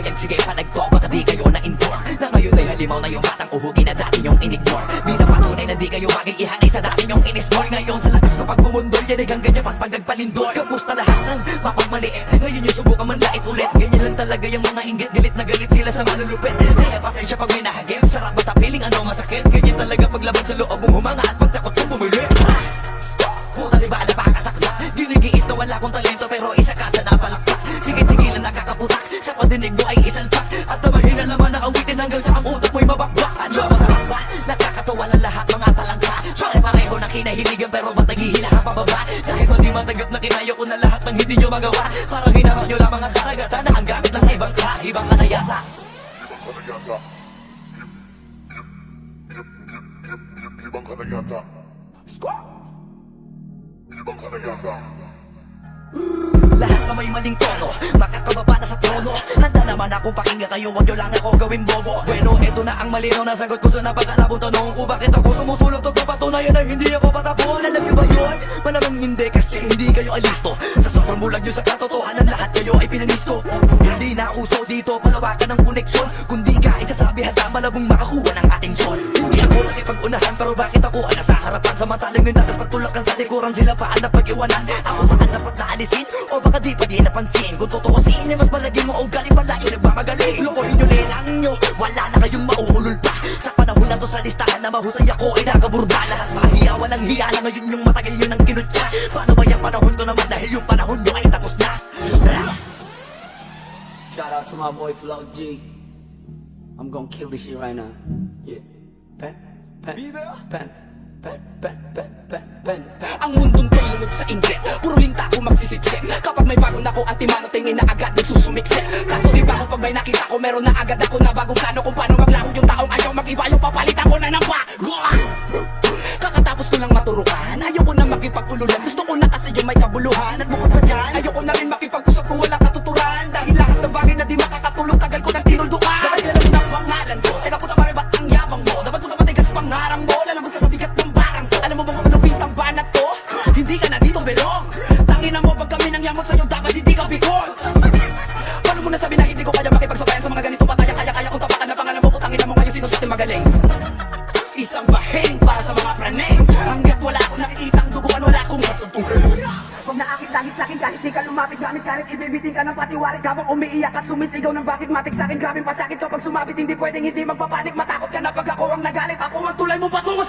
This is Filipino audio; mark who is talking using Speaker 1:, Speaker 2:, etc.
Speaker 1: pahayag, sige palagto, baka di kayo na-inform na ngayon ay halimaw na yung batang uhugi na dati nyong in-ignore. Bilang patunay na di kayo bagay ihanay sa dati nyong in-store. Ngayon sa lakas ko pag bumundol, yan ay hanggang Japan pag nagpalindol. Kamusta lahat ng mapagmaliit, ngayon yung subukan man lait ulit. Ganyan lang talaga yung mga inggit, galit na galit sila sa malulupit. Kaya pasensya pag may nahagip, sarap ba sa piling ano masakit. Ganyan talaga paglaban sa loob mong humanga at pagtakot mong bumili. Puta diba napakasakla, ginigiit na wala kong talento pero isa ka sa napalakpak. Sige-sige lang nakakaputak, sa padinig mo ay isalpak. At namahin na naman na awitin hanggang sa ang utak mo'y mabakbak. Ano masarap ba? Nakakatawa ng lahat mga talangka. Pare-pareho na kinahiligan pero ba't naghihila ka pababa? Dahil ba di matanggap na kinayo ko na lahat ng hindi nyo magawa? Parang hinamak nyo lamang ang karagatan na ang gamit ng ibang ka. Ibang ka na yata.
Speaker 2: Ibang ka na yata.
Speaker 1: Squawk!
Speaker 2: Ibang ka na yata.
Speaker 1: Lahat na may maling tono, makakababa na sa trono. Handa naman akong pakinggan kayo, wag nyo lang ako gawin bobo. Bueno, eto na ang malinaw na sagot ko sa napakalabong tanong ko. Bakit ako sumusulot o kapatunayan na hindi ako patapon? Alam nyo ba yun? Malamang hindi kasi hindi kayo alisto. Sa sobrang bulag nyo sa katotohanan, lahat kayo ay pinanis ko. Hindi na uso dito, palawakan ng koneksyon. Kundi ka isasabi hasa malabong makakuha ng atensyon. Hindi ako nakipag-unahan pero bakit ako nasa harapan? Samantalang yun dapat pagtulakan sa likuran, sila pa ang napag-iwanan. Ako pa ang dapat na alisin o baka di pa di napansin. Kung tutuusin ay mas malaging mo o galing pala yun nagmamagaling. Lokohin nyo lelang nyo, wala na kayong mauulol pa. Sa panahon na to sa listahan na mahusay ako ay nakaburda. Lahat mahiya, walang hiya na ngayon yung matagal yun ang kinutya. Paano ba yung panahon ko naman dahil yung panahon nyo ay tapos na?
Speaker 3: Shout out to my boy Flo G. I'm gonna kill this shit right now. Yeah. Pen. Ang mundong ko'y lunod sa inggit, puro linta ko magsisiksik. Kapag may bago na ko antimano, tingin na agad nagsusumiksik. Kaso iba ko pag may nakita ko, meron na agad ako na bagong plano kung paano maglaho yung taong ayaw mag-iba. Yung papalitan ko na ng bago. Kakatapos ko lang maturukan, ayoko na makipag-ululan. Gusto ko na kasi yung may kabuluhan. At bukod pa dyan, ayoko na rin makipag-usap kung walang katuturan. Dahil lahat ng bagay na di makakatulong, tagal ko nang tinuldukan. Dapat nila mo na pangalan ko, teka puta pare ba't ang yabang mo? Dapat puta matigas pangarang mo, lalabas ka sa bigat ng barang ko. Alam mo ba kung manupitang banat to? Hindi ka na dito belong. Tangina mo pag kami nang yamot sa'yo, dapat hindi ka bikol. Paano mo nasabi na hindi ko kaya makipagsabayan sa mga ganito pataya? Kaya kung tapakan na pangalan mo, putangin na mo ngayon sino sa magaling. Isang baheng para sa mga praneng. Hanggat wala akong nakikitang duguan, wala akong masuntukan. Pag naakit langit sa'kin kahit di ka lumapit, gamit karit, ibibitin ka ng patiwarik. Habang umiiyak at sumisigaw ng bakit matik sa'kin. Grabing pasakit to pag sumabit, hindi pwedeng hindi magpapanik. Matakot ka na pag ako ang nagalit. Ako ang tulay mo patungo